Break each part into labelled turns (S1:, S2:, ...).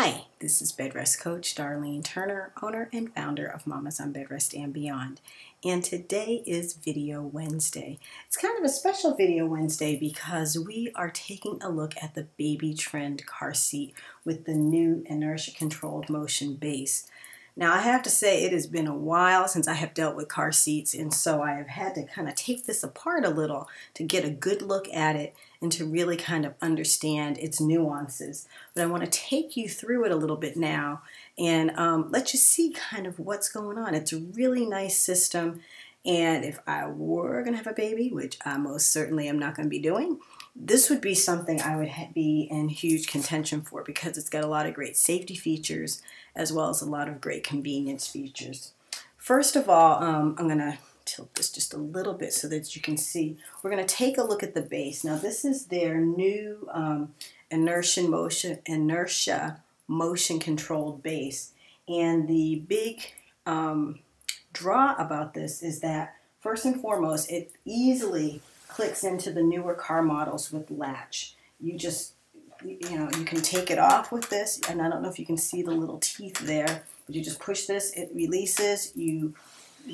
S1: Hi, this is Bed Rest Coach Darlene Turner, owner and founder of Mamas on Bed Rest and Beyond. And today is Video Wednesday. It's kind of a special Video Wednesday because we are taking a look at the baby trend car seat with the new inertia controlled motion base. Now I have to say it has been a while since I have dealt with car seats, and so I have had to kind of take this apart a little to get a good look at it and to really kind of understand its nuances. But I want to take you through it a little bit now and let you see kind of what's going on. It's a really nice system, and if I were going to have a baby, which I most certainly am not going to be doing, this would be something I would be in huge contention for because it's got a lot of great safety features as well as a lot of great convenience features. First of all, I'm going to tilt this just a little bit so that you can see. We're going to take a look at the base. Now this is their new inertia motion controlled base, and the big draw about this is that first and foremost it easily clicks into the newer car models with latch. You can take it off with this, and I don't know if you can see the little teeth there, but you just push this, it releases, you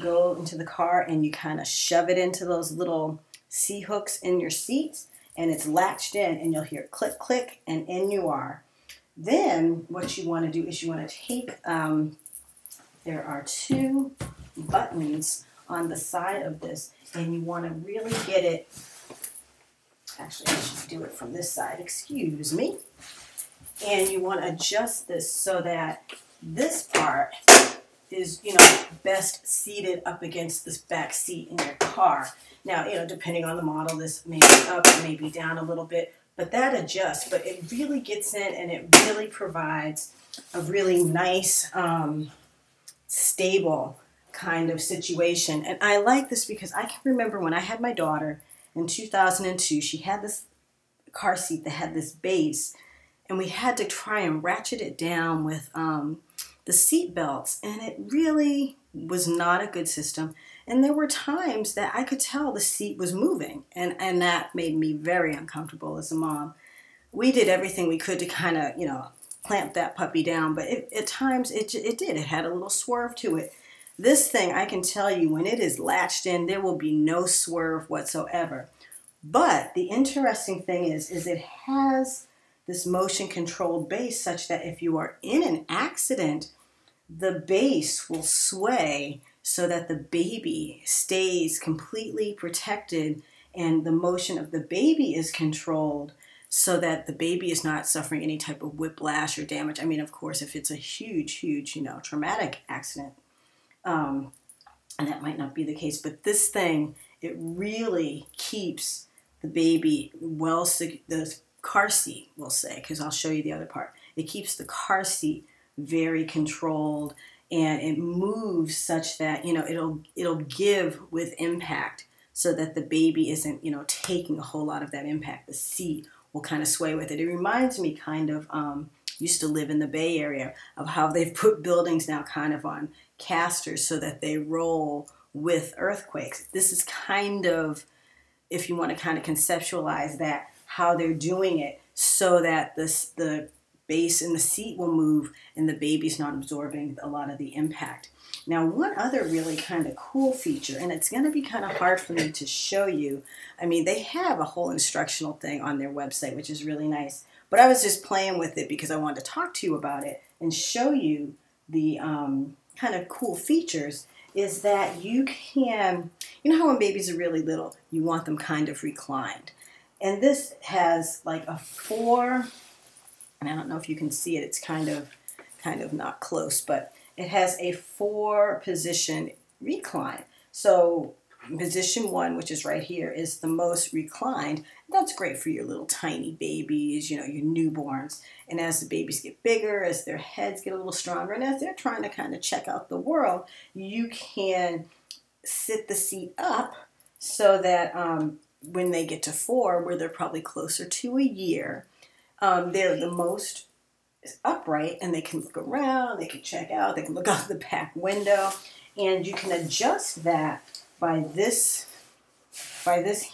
S1: go into the car and you kind of shove it into those little C-hooks in your seats, and it's latched in, and you'll hear click, click, and in you are. Then what you want to do is you want to take, there are two buttons on the side of this, and you want to really get it, actually I should do it from this side, excuse me, and you want to adjust this so that this part is, best seated up against this back seat in your car. Now, depending on the model, this may be up, it may be down a little bit, but that adjusts, but it really gets in and it really provides a really nice, stable kind of situation. And I like this because I can remember when I had my daughter in 2002, she had this car seat that had this base, and we had to try and ratchet it down with the seat belts, and it really was not a good system. And there were times that I could tell the seat was moving, and that made me very uncomfortable as a mom. We did everything we could to kind of, clamp that puppy down, but at times it did. It had a little swerve to it. This thing, I can tell you, when it is latched in, there will be no swerve whatsoever. But the interesting thing is it has this motion controlled base such that if you are in an accident, the base will sway so that the baby stays completely protected and the motion of the baby is controlled so that the baby is not suffering any type of whiplash or damage. I mean, of course, if it's a huge, traumatic accident, and that might not be the case, but this thing, it really keeps the baby the car seat, we'll say, because I'll show you the other part. It keeps the car seat very controlled, and it moves such that, it'll give with impact so that the baby isn't, taking a whole lot of that impact. The seat will kind of sway with it. It reminds me kind of, used to live in the Bay Area, of how they've put buildings now kind of on casters so that they roll with earthquakes. This is kind of, if you want to kind of conceptualize that, how they're doing it so that the base in the seat will move and the baby's not absorbing a lot of the impact. Now, one other really kind of cool feature, and it's going to be kind of hard for me to show you. I mean, they have a whole instructional thing on their website, which is really nice. But I was just playing with it because I wanted to talk to you about it and show you the kind of cool features, is that you can, how when babies are really little, you want them kind of reclined. And this has like a 4, and I don't know if you can see it, it's kind of not close, but it has a 4 position recline. So position 1, which is right here, is the most reclined. That's great for your little tiny babies, your newborns. And as the babies get bigger, as their heads get a little stronger, and as they're trying to kind of check out the world, you can sit the seat up so that when they get to 4, where they're probably closer to a year, they're the most upright, and they can look around, they can check out, they can look out the back window, and you can adjust that by this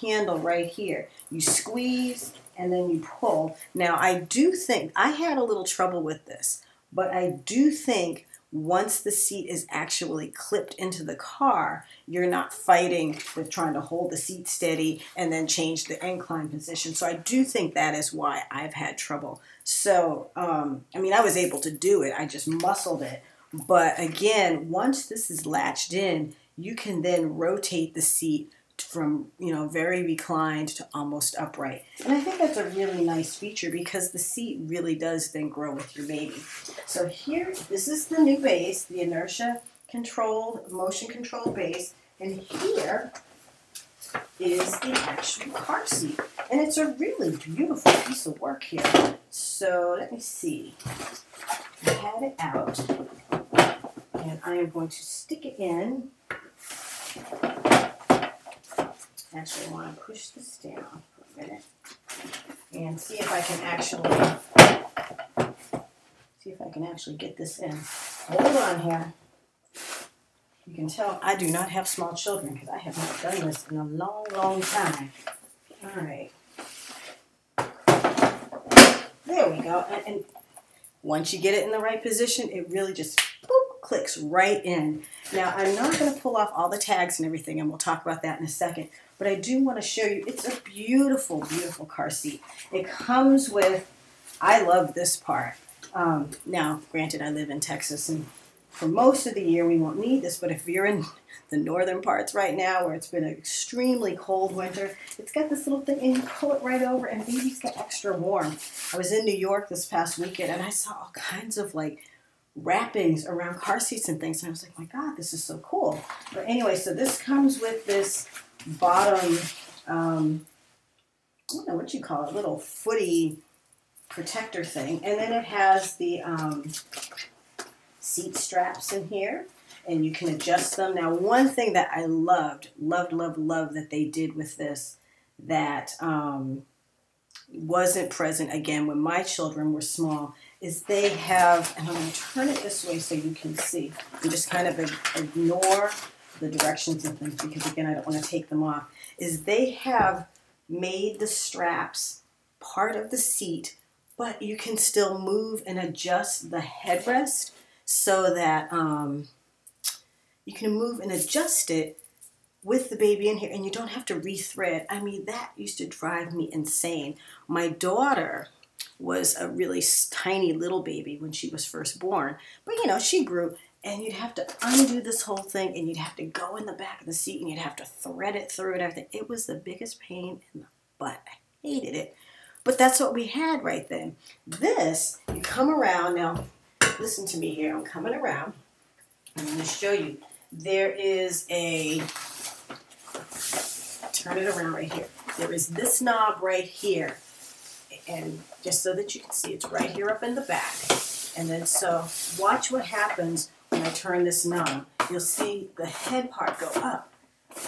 S1: handle right here. You squeeze and then you pull. Now, I do think, I had a little trouble with this, but I do think once the seat is actually clipped into the car, you're not fighting with trying to hold the seat steady and then change the incline position. So I do think that is why I've had trouble. So, I mean, I was able to do it. I just muscled it. But again, once this is latched in, you can then rotate the seat from, you know, very reclined to almost upright. And I think that's a really nice feature because the seat really does then grow with your baby. So here, this is the new base, the Inertia controlled, motion controlled base. And here is the actual car seat. And it's a really beautiful piece of work here. So let me see. I had it out. And I am going to stick it in. Actually, I want to push this down for a minute and see if I can actually get this in. Hold on here. You can tell I do not have small children because I have not done this in a long, long time. All right. There we go. And once you get it in the right position, it really just boop, clicks right in. Now, I'm not going to pull off all the tags and everything, and we'll talk about that in a second. But I do want to show you, it's a beautiful, beautiful car seat. It comes with, I love this part. Now, granted, I live in Texas, and for most of the year we won't need this, but if you're in the northern parts right now where it's been an extremely cold winter, it's got this little thing, and you pull it right over, and babies get extra warm. I was in New York this past weekend, and I saw all kinds of, like, wrappings around car seats and things, and I was like, my God, this is so cool. But anyway, so this comes with this bottom, I don't know what you call it, little footy protector thing. And then it has the seat straps in here, and you can adjust them. Now, one thing that I loved that they did with this that wasn't present, again, when my children were small, is they have, and I'm going to turn it this way so you can see, and just kind of ignore the directions and things because, again, I don't want to take them off, is they have made the straps part of the seat, but you can still move and adjust the headrest so that you can move and adjust it with the baby in here, and you don't have to rethread. I mean, that used to drive me insane. My daughter was a really tiny little baby when she was first born, but you know, she grew, and you'd have to undo this whole thing, and you'd have to go in the back of the seat, and you'd have to thread it through and everything. It was the biggest pain in the butt. I hated it. But that's what we had right then. This, you come around. Now, listen to me here. I'm coming around. I'm going to show you. There is a, turn it around right here. There is this knob right here. And just so that you can see, it's right here up in the back. And then so watch what happens when I turn this knob. You'll see the head part go up.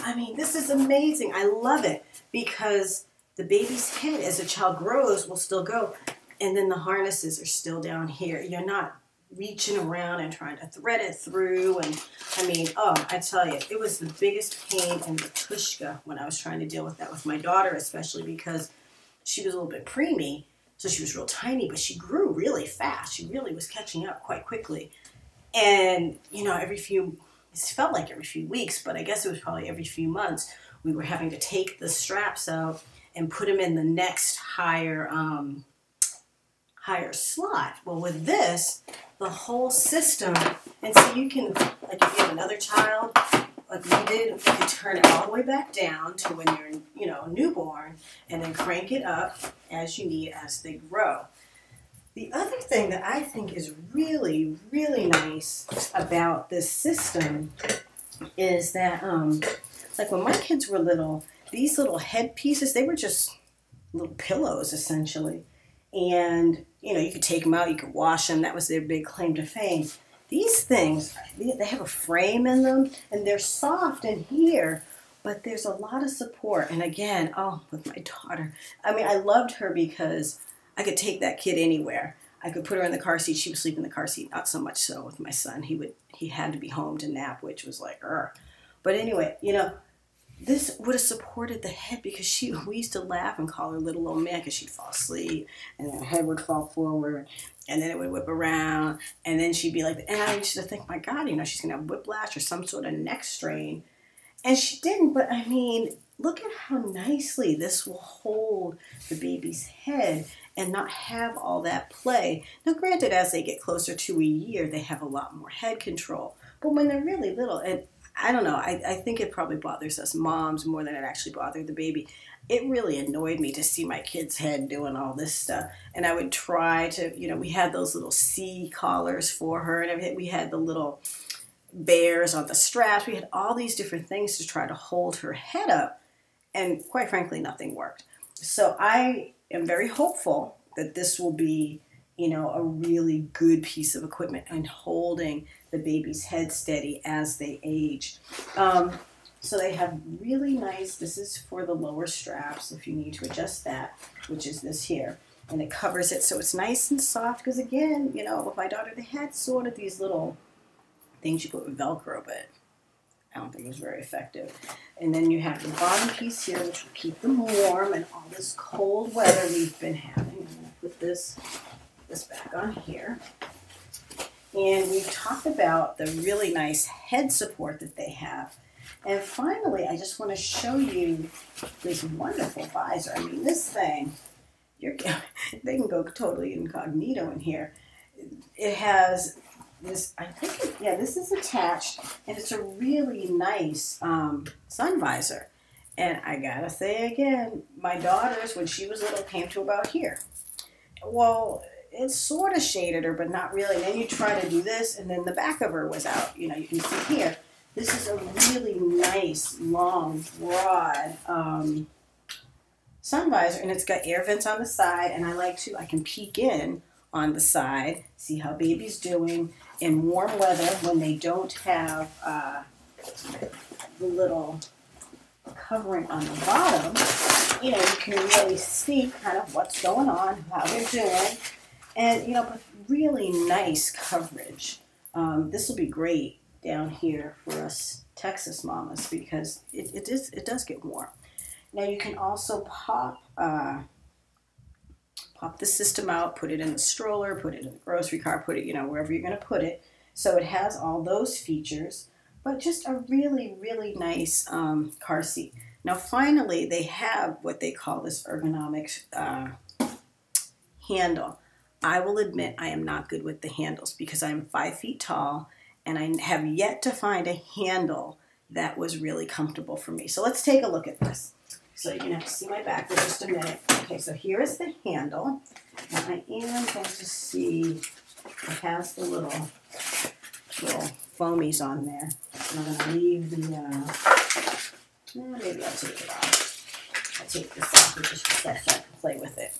S1: I mean, this is amazing. I love it because the baby's head as a child grows will still go. And then the harnesses are still down here. You're not reaching around and trying to thread it through. And I mean, oh, I tell you, it was the biggest pain in the tushka when I was trying to deal with that with my daughter, especially because she was a little bit preemie. So she was real tiny, but she grew really fast. She really was catching up quite quickly. And, you know, it felt like every few weeks, but I guess it was probably every few months, we were having to take the straps out and put them in the next higher slot. Well, with this, the whole system, and so you can, like if you have another child, like we did, you can turn it all the way back down to when you're, you know, newborn, and then crank it up as you need as they grow. The other thing that I think is really, really nice about this system is that, like when my kids were little, these little head pieces, they were just little pillows essentially. And, you know, you could take them out, you could wash them. That was their big claim to fame. These things, they have a frame in them, and they're soft in here, but there's a lot of support. And again, oh, with my daughter, I mean, I loved her because I could take that kid anywhere. I could put her in the car seat. She would sleep in the car seat, not so much so with my son. He had to be home to nap, which was like, ugh. But anyway, you know, this would have supported the head because we used to laugh and call her little old man because she'd fall asleep and then her head would fall forward and then it would whip around and then she'd be like, and I used to think, my God, you know, she's going to have whiplash or some sort of neck strain. And she didn't, but I mean, look at how nicely this will hold the baby's head and not have all that play. Now, granted, as they get closer to a year, they have a lot more head control. But when they're really little, and I don't know, I think it probably bothers us moms more than it actually bothered the baby. It really annoyed me to see my kid's head doing all this stuff. And I would try to, you know, we had those little C collars for her and everything. We had the little bears on the straps. We had all these different things to try to hold her head up. And quite frankly, nothing worked. So I am very hopeful that this will be, you know, a really good piece of equipment in holding the baby's head steady as they age. So they have really nice, this is for the lower straps if you need to adjust that, which is this here. And it covers it so it's nice and soft because again, you know, with my daughter, they had sort of these little things you put with Velcro, but I don't think it was very effective. And then you have the bottom piece here, which will keep them warm in all this cold weather we've been having. I'm going to put this back on here. And we've talked about the really nice head support that they have. And finally, I just want to show you this wonderful visor. I mean, this thing, they can go totally incognito in here. It has this, I think, yeah, this is attached, and it's a really nice sun visor. And I gotta say again, my daughters, when she was little, came to about here. Well, it sort of shaded her, but not really. And then you try to do this, and then the back of her was out. You know, you can see here. This is a really nice, long, broad sun visor, and it's got air vents on the side, and I can peek in on the side, see how baby's doing in warm weather when they don't have the little covering on the bottom. You know, you can really see kind of what's going on, how they're doing, and, you know, but really nice coverage. This will be great down here for us Texas mamas because it does get warm. Now you can also pop the system out, put it in the stroller, put it in the grocery cart, put it, you know, wherever you're going to put it. So it has all those features, but just a really, really nice car seat. Now finally, they have what they call this ergonomic handle. I will admit I am not good with the handles because I'm 5 feet tall and I have yet to find a handle that was really comfortable for me. So let's take a look at this. So you're going to have to see my back for just a minute. Okay, so here is the handle. And I am going to see, it has the little foamies on there. And I'm going to leave the, maybe I'll take it off. I'll take this off and just so I can play with it.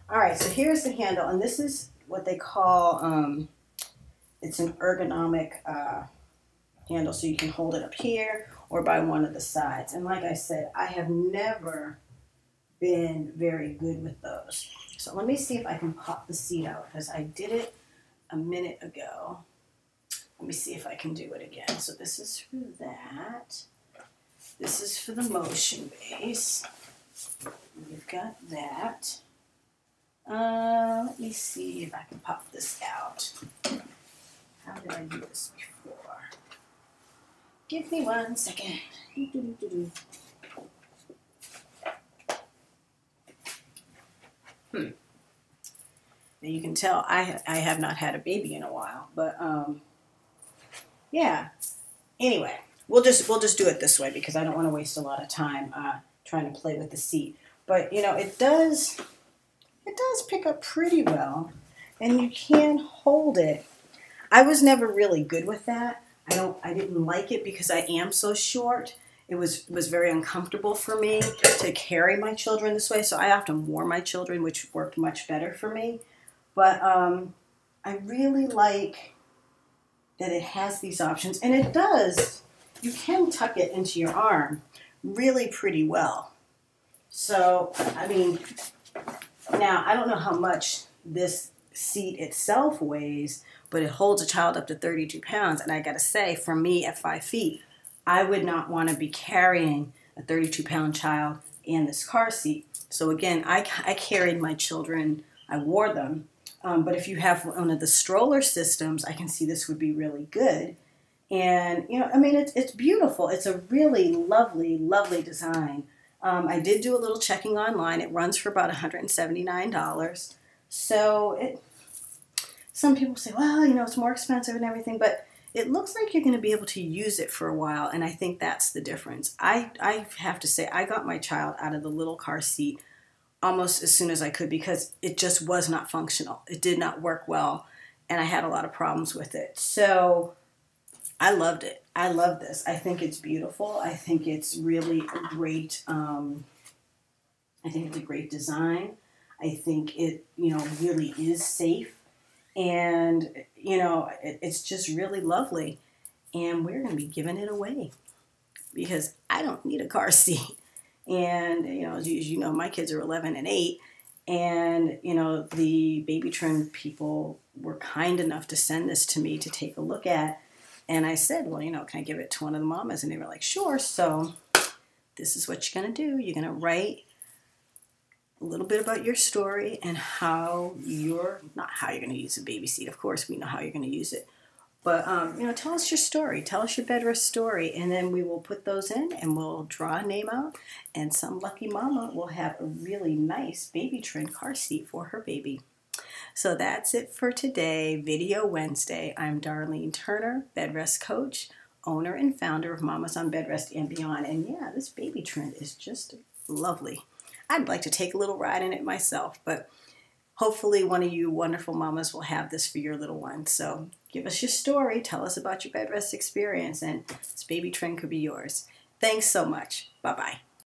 S1: All right, so here's the handle. And this is what they call, it's an ergonomic handle. So you can hold it up here or by one of the sides. And like I said, I have never been very good with those. So let me see if I can pop the seat out because I did it a minute ago. Let me see if I can do it again. So this is for that. This is for the motion base. We've got that. Let me see if I can pop this out. How did I do this before? Give me 1 second. Now you can tell I have not had a baby in a while, but yeah. Anyway, we'll just do it this way because I don't want to waste a lot of time trying to play with the seat. But you know, it does pick up pretty well, and you can hold it. I was never really good with that. I didn't like it because I am so short. It was very uncomfortable for me to carry my children this way, so I often wore my children, which worked much better for me. But I really like that it has these options, and it does. You can tuck it into your arm really pretty well. So, I mean, now I don't know how much this seat itself weighs, but it holds a child up to 32 pounds. And I got to say, for me at 5 feet, I would not want to be carrying a 32-pound child, and this car seat. So again, I carried my children, I wore them. But if you have one of the stroller systems, I can see this would be really good. And, you know, I mean, it's beautiful. It's a really lovely, lovely design. I did do a little checking online. It runs for about $179. So some people say, well, you know, it's more expensive and everything, but it looks like you're going to be able to use it for a while, and I think that's the difference. I have to say, I got my child out of the little car seat almost as soon as I could because it just was not functional. It did not work well, and I had a lot of problems with it. So I loved it. I love this. I think it's beautiful. I think it's really a great, I think it's a great design. I think it, you know, really is safe. And, you know, it's just really lovely. And we're going to be giving it away because I don't need a car seat. And, you know, as you know, my kids are 11 and 8. And, you know, the Baby Trend people were kind enough to send this to me to take a look at. And I said, well, you know, can I give it to one of the mamas? And they were like, sure. So this is what you're going to do. You're going to write a little bit about your story and how you're, not how you're going to use a baby seat. Of course, we know how you're going to use it. But, you know, tell us your story. Tell us your bed rest story. And then we will put those in and we'll draw a name out. And some lucky mama will have a really nice Baby Trend car seat for her baby. So that's it for today, Video Wednesday. I'm Darlene Turner, bed rest coach, owner and founder of Mamas on Bed Rest and Beyond. And yeah, this Baby Trend is just lovely. I'd like to take a little ride in it myself, but hopefully one of you wonderful mamas will have this for your little one. So give us your story, tell us about your bed rest experience, and this Baby Trend could be yours. Thanks so much. Bye-bye.